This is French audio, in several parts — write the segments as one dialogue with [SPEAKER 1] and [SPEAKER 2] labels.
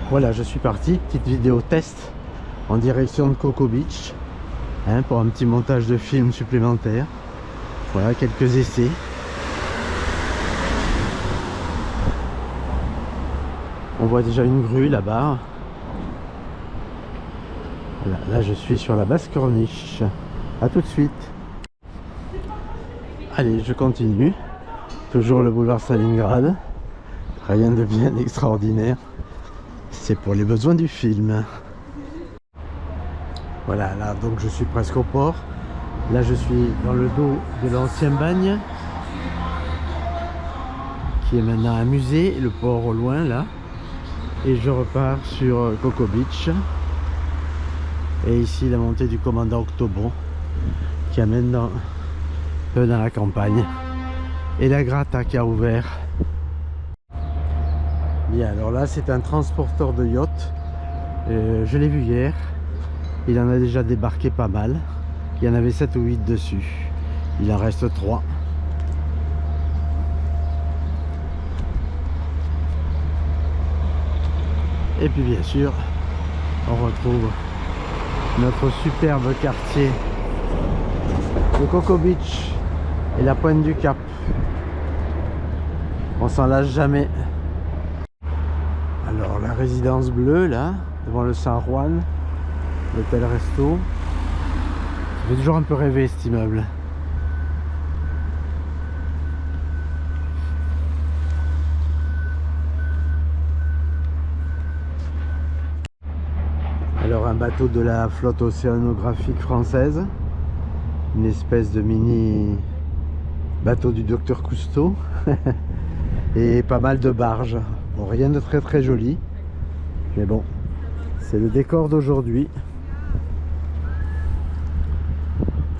[SPEAKER 1] Voilà, je suis parti, petite vidéo test en direction de Coco Beach, hein, pour un petit montage de film supplémentaire. Voilà, quelques essais. On voit déjà une grue là-bas. Voilà, là je suis sur la basse corniche. A tout de suite. Allez, je continue. Toujours le boulevard Stalingrad. Rien de bien extraordinaire. C'est pour les besoins du film. Voilà, là donc je suis presque au port. Là je suis dans le dos de l'ancien bagne, qui est maintenant un musée, le port au loin là. Et je repars sur Coco Beach. Et ici la montée du commandant Octobon, qui amène un peu dans la campagne. Et la Grata qui a ouvert. Bien, alors là c'est un transporteur de yacht. Je l'ai vu hier. Il en a déjà débarqué pas mal. Il y en avait 7 ou 8 dessus. Il en reste 3. Et puis bien sûr, on retrouve notre superbe quartier de Coco Beach et la pointe du Cap. On s'en lâche jamais. Alors la résidence bleue là, devant le San Juan, l'hôtel resto. Ça fait toujours un peu rêver cet immeuble. Alors un bateau de la flotte océanographique française, une espèce de mini bateau du docteur Cousteau. Et pas mal de barges. Bon, rien de très joli, mais bon, c'est le décor d'aujourd'hui.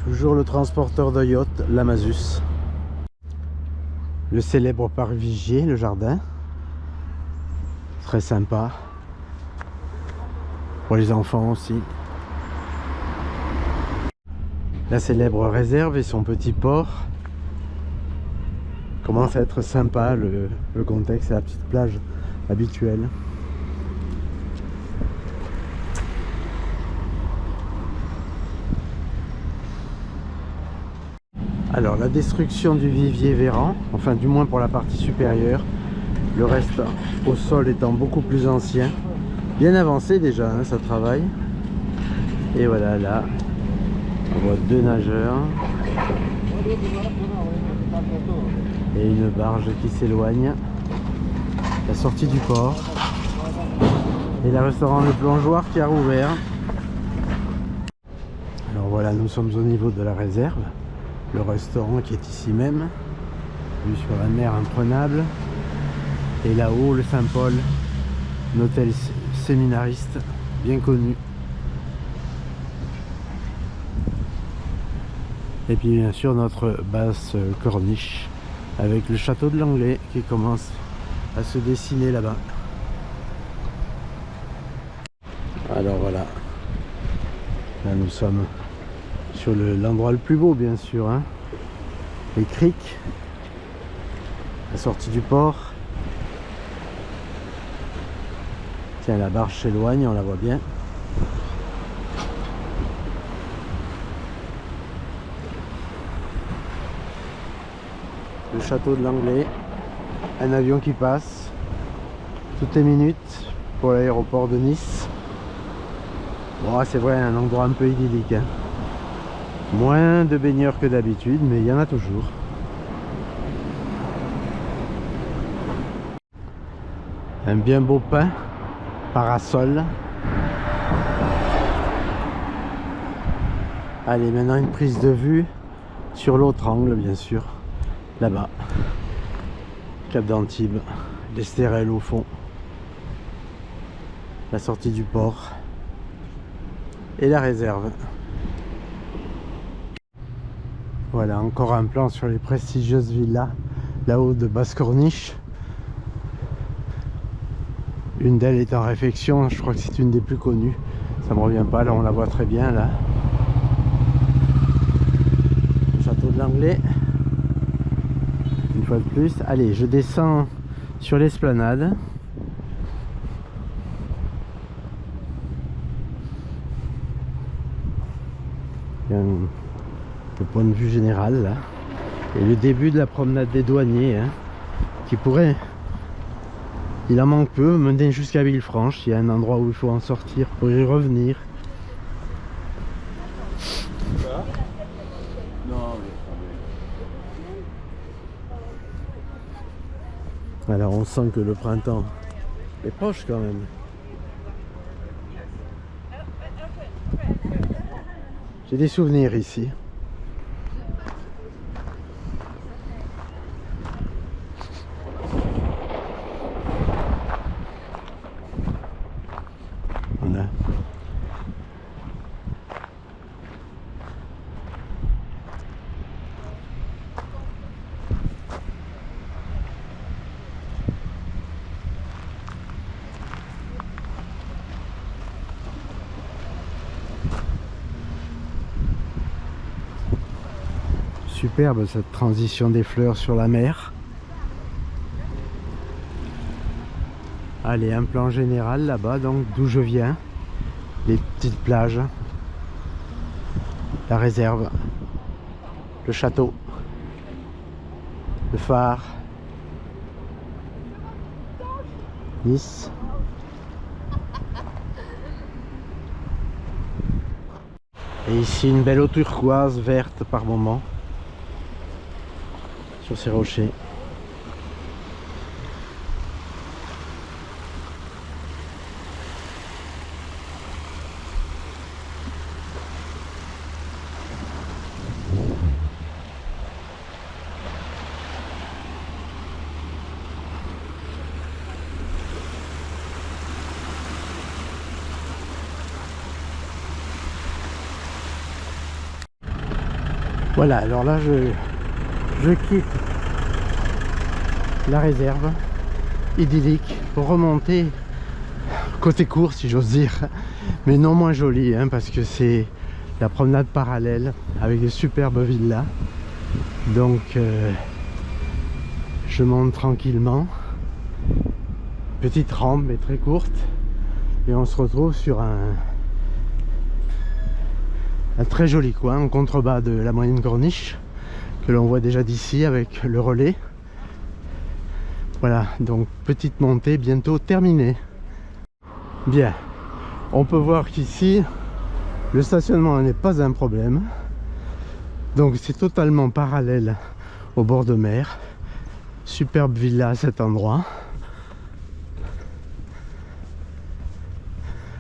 [SPEAKER 1] Toujours le transporteur de yacht, l'Amazus. Le célèbre parc Vigier, le jardin. Très sympa. Pour les enfants aussi. La célèbre réserve et son petit port. Commence à être sympa, le contexte et la petite plage habituelle. Alors la destruction du vivier Véran, enfin du moins pour la partie supérieure, le reste au sol étant beaucoup plus ancien, bien avancé déjà, hein, ça travaille. Et voilà, là on voit 2 nageurs et une barge qui s'éloigne, la sortie du port, et le restaurant Le Plongeoir qui a rouvert. Alors voilà, nous sommes au niveau de la réserve. Le restaurant qui est ici même, vue sur la mer imprenable. Et là-haut, le Saint-Paul, un hôtel séminariste bien connu. Et puis bien sûr notre basse corniche avec le château de l'Anglais qui commence à se dessiner là-bas. Alors voilà, là nous sommes sur l'endroit le plus beau bien sûr, hein. Les criques, la sortie du port. Tiens, la barge s'éloigne, on la voit bien. Le château de l'Anglais, un avion qui passe toutes les minutes pour l'aéroport de Nice. Bon, c'est vrai, un endroit un peu idyllique, hein. Moins de baigneurs que d'habitude, mais il y en a toujours. Un bien beau pin, parasol. Allez, maintenant une prise de vue sur l'autre angle, bien sûr. Là-bas, Cap d'Antibes, l'Estérel au fond, la sortie du port et la réserve. Voilà, encore un plan sur les prestigieuses villas là-haut de Basse-Corniche. Une d'elles est en réfection, je crois que c'est une des plus connues. Ça me revient pas, là on la voit très bien là. Le château de l'Anglais. Une fois de plus, allez, je descends sur l'esplanade. le point de vue général là. Et le début de la promenade des douaniers, hein, qui pourrait, il en manque peu, mener jusqu'à Villefranche. Il y a un endroit où il faut en sortir pour y revenir. Alors on sent que le printemps est proche quand même. J'ai des souvenirs ici. Voilà. Superbe cette transition des fleurs sur la mer. Allez, un plan général là-bas, donc d'où je viens, les petites plages, la réserve, le château, le phare, Nice. Et ici une belle eau turquoise verte par moment sur ces rochers. Voilà, alors là je quitte la réserve idyllique pour remonter côté cours si j'ose dire, mais non moins joli, hein, parce que c'est la promenade parallèle avec des superbes villas. Donc je monte tranquillement, petite rampe mais très courte, et on se retrouve sur un très joli coin en contrebas de la moyenne corniche que l'on voit déjà d'ici avec le relais. Voilà, donc petite montée bientôt terminée. Bien, on peut voir qu'ici le stationnement n'est pas un problème, donc c'est totalement parallèle au bord de mer. Superbe villa à cet endroit,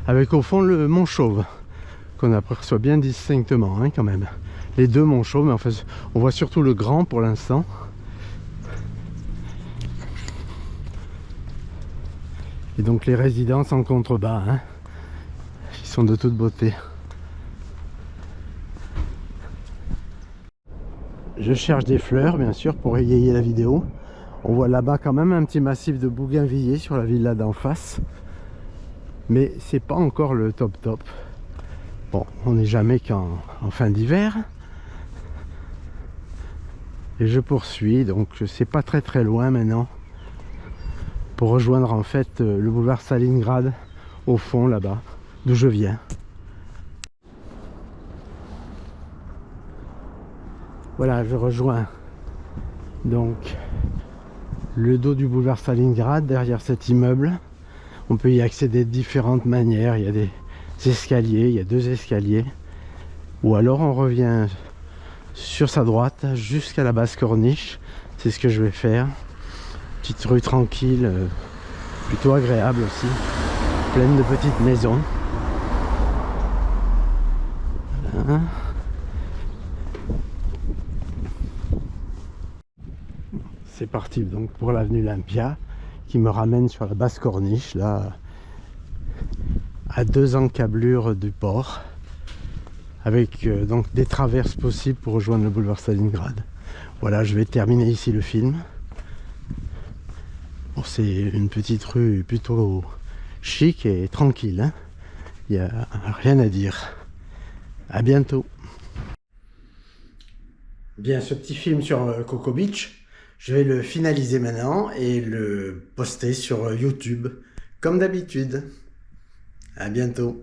[SPEAKER 1] avec au fond le Mont Chauve qu'on aperçoit bien distinctement, hein, quand même. Les deux Monts Chauve, mais en fait on voit surtout le grand pour l'instant. Et donc les résidences en contrebas, hein, qui sont de toute beauté. Je cherche des fleurs bien sûr pour égayer la vidéo. On voit là-bas quand même un petit massif de bougainvilliers sur la villa d'en face, mais c'est pas encore le top top. Bon, on n'est jamais qu'en fin d'hiver. Et je poursuis, donc c'est pas très loin maintenant, pour rejoindre en fait le boulevard Stalingrad au fond là-bas, d'où je viens. Voilà, je rejoins donc le dos du boulevard Stalingrad derrière cet immeuble. On peut y accéder de différentes manières. Il y a des escaliers, il y a deux escaliers, ou alors on revient sur sa droite jusqu'à la basse corniche. C'est ce que je vais faire. Petite rue tranquille, plutôt agréable aussi, pleine de petites maisons. Voilà. C'est parti donc pour l'avenue Olympia qui me ramène sur la basse corniche, là à 2 encablures du port, avec donc des traverses possibles pour rejoindre le boulevard Stalingrad. Voilà, je vais terminer ici le film. Bon, c'est une petite rue plutôt chic et tranquille, hein. Il n'y a rien à dire. À bientôt. Bien, ce petit film sur Coco Beach, je vais le finaliser maintenant et le poster sur YouTube, comme d'habitude. À bientôt.